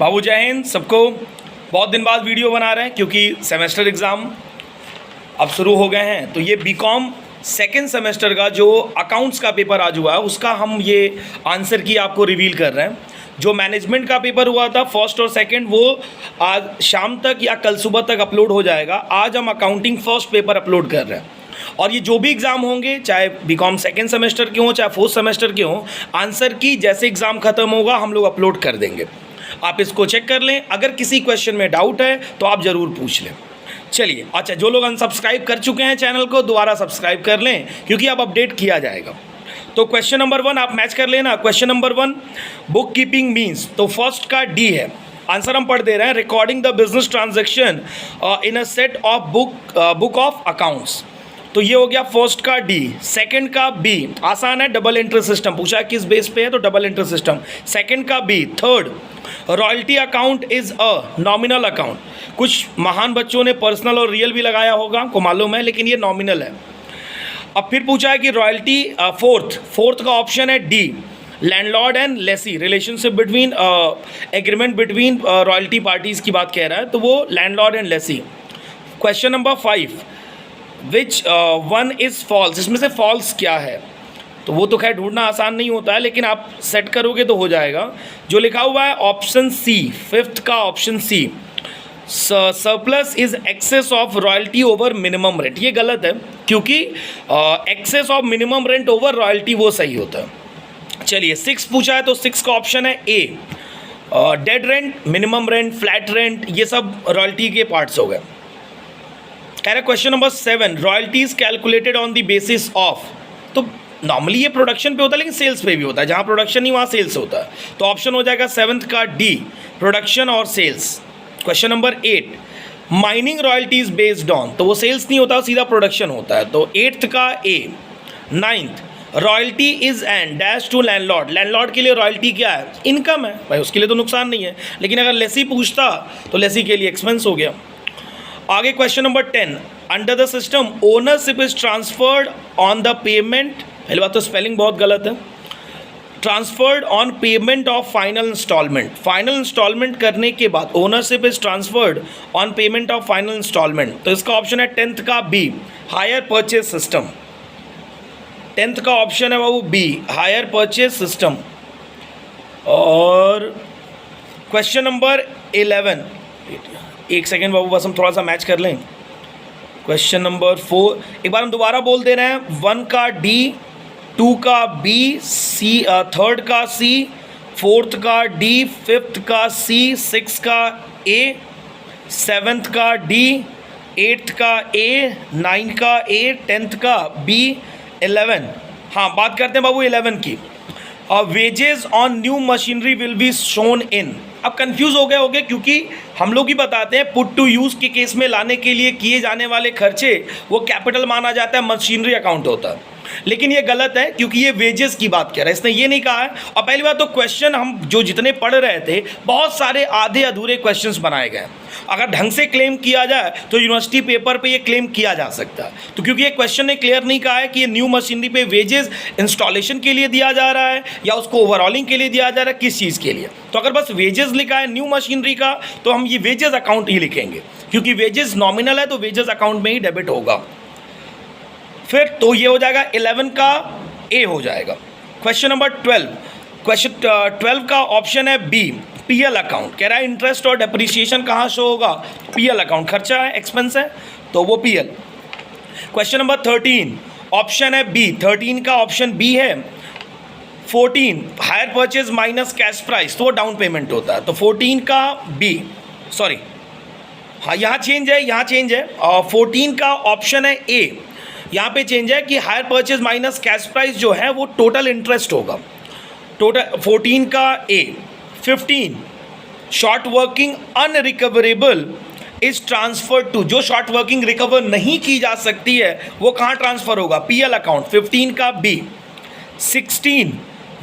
बाबू जय हिंद सबको। बहुत दिन बाद वीडियो बना रहे हैं क्योंकि सेमेस्टर एग्ज़ाम अब शुरू हो गए हैं। तो ये बीकॉम सेकेंड सेमेस्टर का जो अकाउंट्स का पेपर आज हुआ है उसका हम ये आंसर की आपको रिवील कर रहे हैं। जो मैनेजमेंट का पेपर हुआ था फर्स्ट और सेकंड वो आज शाम तक या कल सुबह तक अपलोड हो जाएगा। आज हम अकाउंटिंग फर्स्ट पेपर अपलोड कर रहे हैं और ये जो भी एग्ज़ाम होंगे चाहे बीकॉम सेकेंड सेमेस्टर के हों चाहे फोर्थ सेमेस्टर के हों, आंसर की जैसे एग्ज़ाम ख़त्म होगा हम लोग अपलोड कर देंगे। आप इसको चेक कर लें। अगर किसी क्वेश्चन में डाउट है तो आप ज़रूर पूछ लें। चलिए, अच्छा, जो लोग अनसब्सक्राइब कर चुके हैं चैनल को दोबारा सब्सक्राइब कर लें क्योंकि अब अपडेट किया जाएगा। तो क्वेश्चन नंबर 1 आप मैच कर लेना। Question number 1 book keeping means, तो फर्स्ट का डी है। आंसर हम पढ़ दे रहे हैं, recording the business transaction in a set of book of accounts. तो ये हो गया फर्स्ट का डी। सेकंड का बी आसान है, डबल एंट्री सिस्टम पूछा किस बेस पे है तो डबल एंट्री सिस्टम। सेकंड का B. Third, royalty account is a nominal account. कुछ महान बच्चों ने पर्सनल और रियल भी लगाया होगा, हमको मालूम है, लेकिन ये नॉमिनल है। अब फिर पूछा है कि रॉयल्टी फोर्थ का ऑप्शन है D, landlord and lessee, relationship between agreement between royalty parties की बात कह रहा है, तो वो landlord and lessee. Question number 5 which one is false, इसमें से फॉल्स क्या है। तो वो तो खैर ढूंढना आसान नहीं होता है लेकिन आप सेट करोगे तो हो जाएगा। जो लिखा हुआ है ऑप्शन सी, फिफ्थ का option C, surplus is excess of royalty over minimum rent. ये गलत है क्योंकि excess of minimum rent over royalty वो सही होता है। चलिए 6 पूछा है तो 6 का ऑप्शन है A, dead rent, minimum rent, flat rent, ये सब रॉयल्टी के पार्ट्स हो गए। कह रहे question number 7 royalty is calculated on the basis of, तो नॉर्मली ये प्रोडक्शन पे होता है लेकिन सेल्स पे भी होता है, जहाँ प्रोडक्शन नहीं वहाँ सेल्स होता है। तो ऑप्शन हो जाएगा 7th का डी, प्रोडक्शन और sales. Question number 8 mining royalties based on, तो वो सेल्स नहीं होता सीधा प्रोडक्शन होता है, तो 8th का A. 9th royalty is and dash to landlord, landlord के लिए रॉयल्टी क्या है, इनकम है भाई, उसके लिए तो नुकसान नहीं है, लेकिन अगर लेसी पूछता तो लेसी के लिए एक्सपेंस हो गया। आगे question number 10 under the system ownership is transferred on the payment, पहली बात तो स्पेलिंग बहुत गलत है, transferred on payment of final instalment, final instalment करने के बाद ownership is transferred on payment of final instalment. तो इसका ऑप्शन है 10th का B, higher purchase system. 10th का ऑप्शन है वो बी, हायर परचेज सिस्टम। और क्वेश्चन नंबर 11, एक सेकेंड बाबू बस हम थोड़ा सा मैच कर लें। क्वेश्चन नंबर 4 एक बार हम दोबारा बोल दे रहे हैं, 1 का डी, 2 का बी, सी, 3rd का सी, 4th का डी, 5th का सी, 6 का ए, 7th का डी, 8th का ए, 9 का ए, 10th का बी, 11। हाँ, बात करते हैं बाबू 11 की। Wages on new machinery will be shown in. अब कंफ्यूज हो गए होंगे क्योंकि हम लोग ही बताते हैं पुट टू यूज़ के केस में लाने के लिए किए जाने वाले खर्चे वो कैपिटल माना जाता है, मशीनरी अकाउंट होता है, लेकिन ये गलत है क्योंकि ये वेजेस की बात कर रहा है, इसने ये नहीं कहा है। और पहली बात तो क्वेश्चन हम जो जितने पढ़ रहे थे बहुत सारे आधे अधूरे क्वेश्चंस बनाए गए। अगर ढंग से क्लेम किया जाए तो यूनिवर्सिटी पेपर पे ये क्लेम किया जा सकता है। तो क्योंकि ये क्वेश्चन ने क्लियर नहीं कहा है कि ये न्यू मशीनरी पे वेजेस इंस्टॉलेशन के लिए दिया जा रहा है या उसको ओवरऑलिंग के लिए दिया जा रहा है, किस चीज़ के लिए। तो अगर बस वेजेस लिखा है न्यू मशीनरी का तो हम ये वेजेस अकाउंट ही लिखेंगे क्योंकि वेजेस नॉमिनल है तो वेजेस अकाउंट में ही डेबिट होगा। फिर तो ये हो जाएगा 11 का ए हो जाएगा। क्वेश्चन नंबर 12, क्वेश्चन 12 का ऑप्शन है बी, पीएल अकाउंट। कह रहा है इंटरेस्ट और डेप्रिसिएशन कहाँ शो होगा, पीएल अकाउंट, खर्चा है, एक्सपेंस है तो वो पीएल। क्वेश्चन नंबर 13 ऑप्शन है बी, 13 का ऑप्शन बी है। 14 higher purchase minus cash price, तो वो डाउन पेमेंट होता है, तो 14 का बी, सॉरी हाँ यहाँ चेंज है, यहाँ चेंज है। और 14 का ऑप्शन है ए, यहाँ पे चेंज है कि hire purchase minus cash price जो है वो टोटल इंटरेस्ट होगा, टोटल 14 का A. 15 short working unrecoverable is transfer to, जो शॉर्ट वर्किंग रिकवर नहीं की जा सकती है वो कहाँ ट्रांसफर होगा, पीएल अकाउंट, 15 का B. 16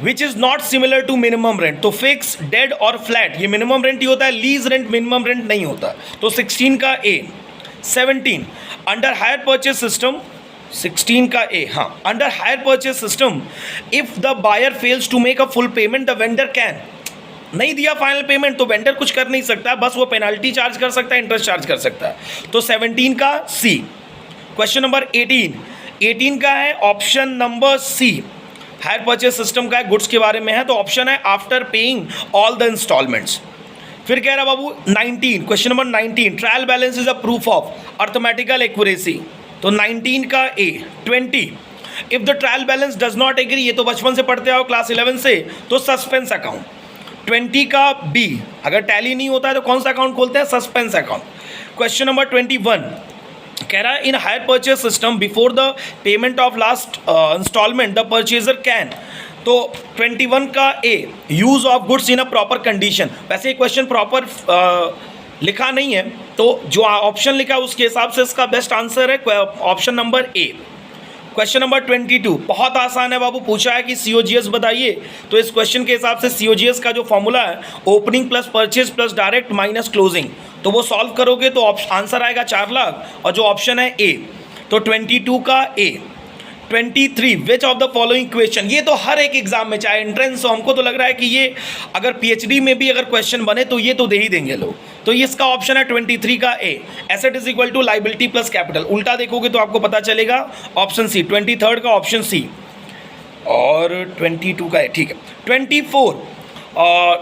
which is not similar to minimum rent, तो फिक्स, डेड और फ्लैट, ये मिनिमम रेंट ही होता है, लीज रेंट मिनिमम रेंट नहीं होता, तो 16 का A. 17 under hire purchase system, 16 का ए, हाँ, under hire purchase system if the buyer fails to make a full payment the vendor can, नहीं दिया फाइनल पेमेंट तो वेंडर कुछ कर नहीं सकता, बस वो पेनल्टी चार्ज कर सकता है, इंटरेस्ट चार्ज कर सकता है। तो 17 का सी। क्वेश्चन नंबर 18 का है option number C, hire purchase system का है, गुड्स के बारे में है, तो ऑप्शन है after paying all the instalments. फिर कह रहा बाबू 19, question number 19, trial balance is a proof of arithmetical accuracy, तो 19 का A. 20, if the trial balance does not agree, ये तो बचपन से पढ़ते आओ क्लास 11 से, तो सस्पेंस अकाउंट। 20 का बी, अगर टैली नहीं होता है तो कौन सा अकाउंट खोलते हैं, सस्पेंस अकाउंट। क्वेश्चन नंबर 21 कह रहा है in hire purchase system before the payment of last instalment the purchaser can, तो 21 का A, use of goods in a proper condition. वैसे ये क्वेश्चन प्रॉपर लिखा नहीं है, तो जो ऑप्शन लिखा है उसके हिसाब से इसका बेस्ट आंसर है option number A. Question number 22 बहुत आसान है बाबू, पूछा है कि सीओजीएस बताइए, तो इस क्वेश्चन के हिसाब से सीओजीएस का जो फॉर्मूला है opening plus purchase plus direct minus closing, तो वो सॉल्व करोगे तो आंसर आएगा 4 लाख, और जो ऑप्शन है ए, तो 22 का ए। 23 विच ऑफ द फॉलोइंग क्वेश्चन, ये तो हर एक एग्जाम में चाहे एंट्रेंस हो, हमको तो लग रहा है कि ये अगर पीएचडी में भी अगर क्वेश्चन बने तो ये तो दे ही देंगे लोग, तो ये इसका ऑप्शन है 23 का A, asset is equal to liability plus capital. उल्टा देखोगे तो आपको पता चलेगा ऑप्शन सी, 23 का ऑप्शन सी, और 22 का है, ठीक है। 24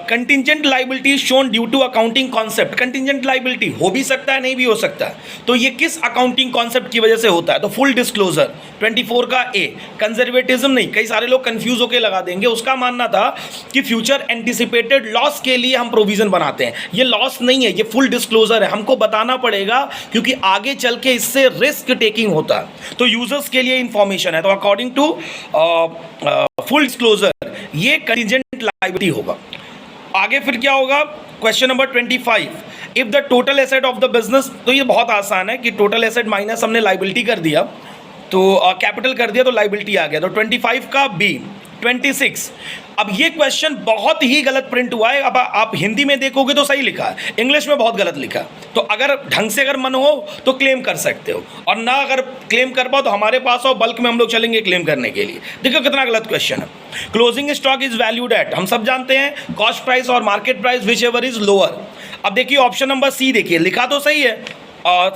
contingent liability shown due to accounting concept, contingent liability हो भी सकता है नहीं भी हो सकता है, तो ये किस अकाउंटिंग कॉन्सेप्ट की वजह से होता है, तो फुल डिस्क्लोजर। 24 का ए, कंजर्वेटिज्म नहीं, कई सारे लोग कंफ्यूज होकर लगा देंगे, उसका मानना था कि फ्यूचर एंटिसिपेटेड लॉस के लिए हम प्रोविजन बनाते हैं, ये लॉस नहीं है, ये फुल डिस्क्लोजर है, हमको बताना पड़ेगा क्योंकि आगे चल के इससे रिस्क टेकिंग होता है, तो यूजर्स के लिए इंफॉर्मेशन है, तो अकॉर्डिंग टू फुल डिस्क्लोजर ये कंटिजेंट लाइबिलिटी होगा। आगे फिर क्या होगा, question number 25, if the total asset of the business, तो ये बहुत आसान है कि टोटल एसेट माइनस हमने लाइबिलिटी कर दिया, तो कैपिटल कर दिया तो लाइबिलिटी आ गया, तो 25 का बी। 26, अब ये क्वेश्चन बहुत ही गलत प्रिंट हुआ है, अब आप हिंदी में देखोगे तो सही लिखा है, इंग्लिश में बहुत गलत लिखा है, तो अगर ढंग से अगर मन हो तो क्लेम कर सकते हो, और ना अगर क्लेम कर पाओ तो हमारे पास हो, बल्क में हम लोग चलेंगे क्लेम करने के लिए। देखो कितना गलत क्वेश्चन है। Closing stock is valued at, हम सब जानते हैं कॉस्ट प्राइस और market price which ever is lower. अब देखिए ऑप्शन नंबर सी, देखिए लिखा तो सही है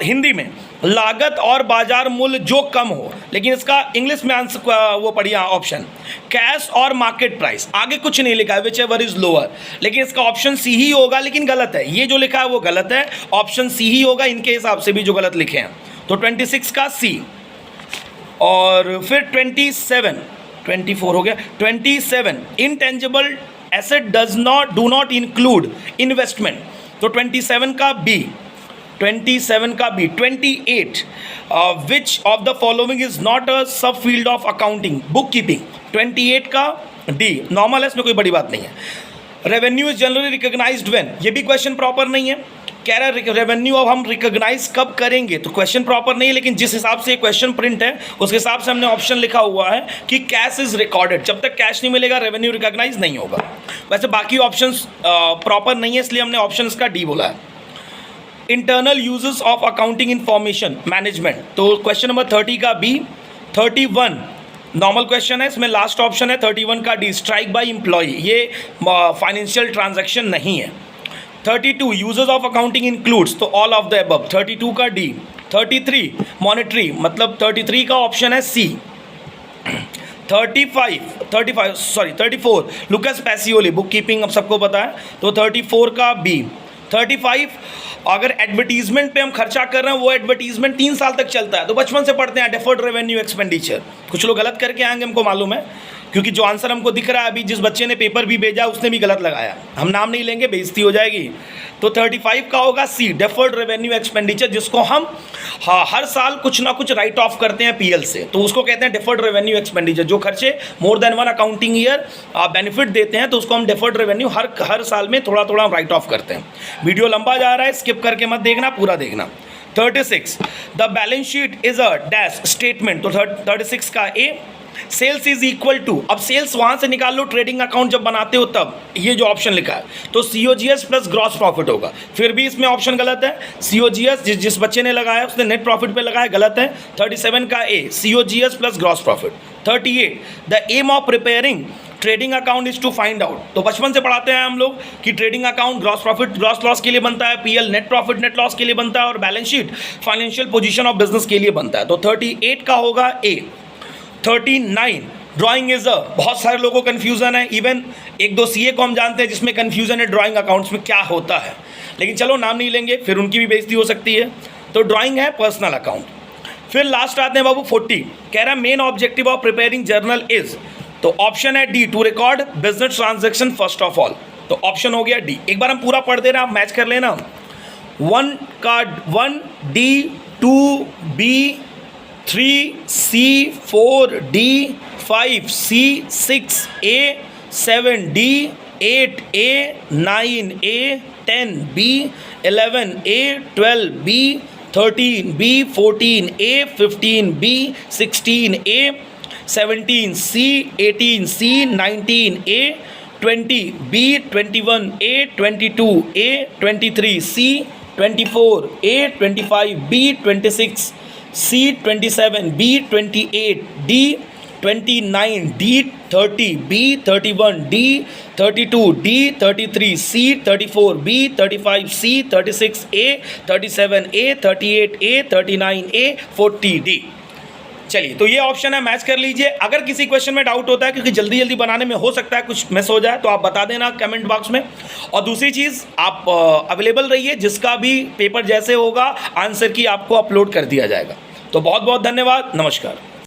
हिंदी में, लागत और बाजार मूल्य जो कम हो, लेकिन इसका इंग्लिश में आंसर वो पढ़िए ऑप्शन कैश और मार्केट प्राइस, आगे कुछ नहीं लिखा है विच एवर इज लोअर, लेकिन इसका ऑप्शन सी ही होगा, लेकिन गलत है, ये जो लिखा है वो गलत है, ऑप्शन सी ही होगा इनके हिसाब से भी जो गलत लिखे हैं, तो 26 का सी। और फिर 24 हो गया, 27 intangible asset do not include investment, तो 27 का बी। 27 का B. 28 which of the following is not a sub field of accounting, book keeping, 28 का डी, नॉर्मल है, इसमें कोई बड़ी बात नहीं है। Revenue is generally recognised when, ये भी क्वेश्चन प्रॉपर नहीं है, कह रहा है रेवेन्यू अब हम रिकॉग्नाइज कब करेंगे, तो क्वेश्चन प्रॉपर नहीं है, लेकिन जिस हिसाब से क्वेश्चन प्रिंट है उस हिसाब से हमने ऑप्शन लिखा हुआ है कि कैश इज रिकॉर्डेड, जब तक कैश नहीं मिलेगा रेवेन्यू रिकॉग्नाइज नहीं होगा। वैसे बाकी ऑप्शंस प्रॉपर नहीं है, इसलिए हमने ऑप्शन का डी बोला है। Internal uses of accounting information management, तो क्वेश्चन नंबर 30 का बी। 31 नॉर्मल क्वेश्चन है, इसमें लास्ट ऑप्शन है 31 का डी, स्ट्राइक बाय एम्प्लॉय, ये फाइनेंशियल ट्रांजैक्शन नहीं है। 32 यूजेस ऑफ अकाउंटिंग इंक्लूड्स, तो ऑल ऑफ द अबव, 32 का डी। 33 मॉनेटरी, मतलब 33 का ऑप्शन है सी। 34 लुकस पैसियोली, बुक कीपिंग अब सबको पता है, तो 34 का बी। 35 अगर एडवर्टीजमेंट पे हम खर्चा कर रहे हैं, वो एडवर्टीजमेंट 3 साल तक चलता है, तो बचपन से पढ़ते हैं डेफर्ड रेवेन्यू एक्सपेंडिचर, कुछ लोग गलत करके आएंगे हमको मालूम है, क्योंकि जो आंसर हमको दिख रहा है अभी, जिस बच्चे ने पेपर भी भेजा उसने भी गलत लगाया, हम नाम नहीं लेंगे बेइज्जती हो जाएगी, तो 35 का होगा सी, डेफर्ड रेवेन्यू एक्सपेंडिचर, जिसको हम हर साल कुछ ना कुछ राइट ऑफ करते हैं पीएल से, तो उसको कहते हैं डेफर्ड रेवेन्यू एक्सपेंडिचर। जो खर्चे more than 1 accounting year benefit देते हैं, तो उसको हम डेफर्ड रेवेन्यू हर साल में थोड़ा थोड़ा हम राइट ऑफ करते हैं। वीडियो लंबा जा रहा है, स्किप करके मत देखना, पूरा देखना। 36 the balance sheet is a dash statement, तो 36 का ए। सेल्स इज इक्वल टू, अब सेल्स वहाँ से निकाल लो ट्रेडिंग अकाउंट जब बनाते हो तब, ये जो ऑप्शन लिखा है, तो सीओजीएस प्लस ग्रॉस प्रॉफिट होगा, फिर भी इसमें ऑप्शन गलत है। सीओजीएस जिस बच्चे ने लगाया उसने नेट प्रॉफिट पे लगाया, गलत है। 37 का A, COGS plus gross profit. 38 the aim of preparing trading account is to find out, तो बचपन से पढ़ाते हैं हम लोग कि trading account gross profit gross loss के लिए बनता है, PL net profit net loss के लिए बनता है, और balance sheet financial position of business के लिए बनता है। तो 38 का होगा ए। 39 ड्राइंग इज अ, बहुत सारे लोगों को कन्फ्यूजन है, इवन एक दो सीए को हम जानते हैं जिसमें कन्फ्यूजन है ड्राइंग अकाउंट्स में क्या होता है, लेकिन चलो नाम नहीं लेंगे, फिर उनकी भी बेइज्जती हो सकती है। तो ड्राइंग है पर्सनल अकाउंट। फिर लास्ट आते हैं बाबू 40, कह रहा है main objective of preparing journal is, तो ऑप्शन है D, to record business transaction first of all, तो ऑप्शन हो गया डी। एक बार हम पूरा पढ़ दे रहे हैं, आप मैच कर लेना। 1 card 1 D, 2 B, 3 C, 4 D, 5 C, 6 A, 7 D, 8 A, 9 A, 10 B, 11 A, 12 B, 13 B, 14 A, 15 B, 16 A, 17 C, 18 C, 19 A, 20 B, 21 A, 22 A, 23 C, 24 A, 25 B, 26 C, 27 B, 28 D, 29 D, 30 B, 31 D, 32 D, 33 C, 34 B, 35 C, 36 A, 37 A, 38 A, 39 A, 40 D. चलिए, तो ये option है, match कर लीजिए। अगर किसी question में doubt होता है, क्योंकि जल्दी जल्दी बनाने में हो सकता है कुछ मिस हो जाए, तो आप बता देना कमेंट बॉक्स में। और दूसरी चीज़, आप अवेलेबल रहिए, जिसका भी पेपर जैसे होगा आंसर की आपको अपलोड कर दिया जाएगा। तो बहुत बहुत धन्यवाद, नमस्कार।